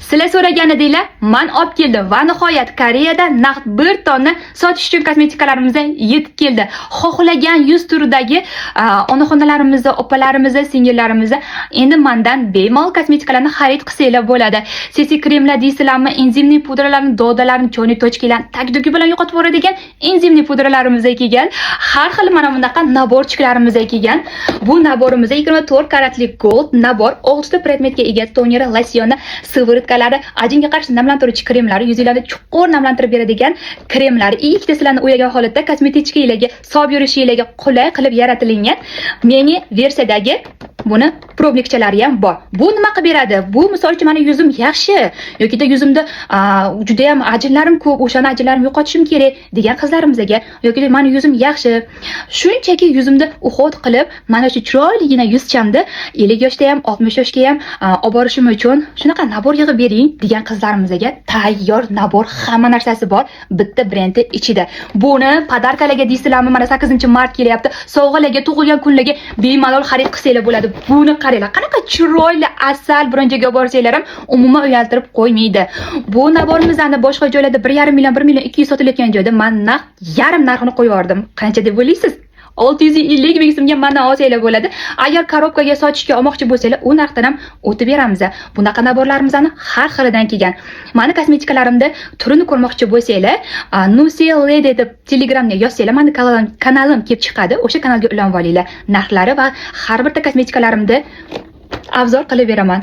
Sizlar so'ragan edinglar, men olib keldim va nihoyat Koreyada naqd 1 tonna sotish uchun kosmetikalarimiz yetib keldi. Xohlagan yuz turidagi onaxonalarimiz, opalarimiz, singillarimiz endi mendan bemalol kosmetikalarni xarid qilsanglar bo'ladi. CC kremlar deysizlarmi, enzimli pudralarni, dodalarni, cho'ni tochkalarni tagdugi bilan yo'qotib yuboradigan enzimli pudralarimiz kelgan. Har xil mana bunaqa naborchiklarimiz kelgan. Bu naborimizda 24 karatli gold nabor, 6 ta predmetga ega toner, losyonni, sivrutkalari, ajinga qarshi namlantiruvchi kremlari, yuzinglarni chuqur namlantirib beradigan kremlari, ikkita sizlarni o'ylagan holatda kosmetichkalarga, sob yurishinglarga qulay qilib yaratilgan mini versiyadagi buni probnikchalari ham bor. Bu nima qilib beradi? Bu misol uchun meni yuzim yaxshi yoki yuzimda juda ham ajinlarim ko'p, o'shani ajinlarimni yo'qotishim kerak degan qizlarimizga yoki meni yuzim yaxshi, shunchaki yuzimda uxot qilib, mana shu chiroyligina yuzchamda 50 yoshda ham 60 yoshga ham olib borishim uchun shunaqa nabor yig'ib bering degan qizlarimizga tayyor nabor, hamma narsasi bor bitta brendi ichida. Buni podarkalarga deysizlarmi, mana 8-mart kelyapti, sovg'alarga, tug'ilgan kunlarga bemalol xarid qilsanglar bo'ladi. Buni qaranglar, qanaqa chiroyli asal bronjaga olib borsanglar ham umuman uyaltirib qo'ymaydi. Bu naborimizni boshqa joylarda 1,5 million, 1 million 200 sotilayotgan joyda men yarim narxini qo'yib yubordim. Qancha deb o'ylaysiz? 650 ming so'mga mana olsanglar bo'ladi. Agar korobkaga sotishga olmoqchi bo'lsanglar, u narxdan ham o'tib beramiz. Bunaqa naborlarimizni har xilidan kelgan. Meni kosmetikalarimda turini ko'rmoqchi bo'lsanglar, Nusi Lady deb Telegramga yozsanglar, meni kanalim kelib chiqadi. O'sha kanalga ulanib olinglar. Narxlari va har bir kosmetikalarimda obzor qilib beraman.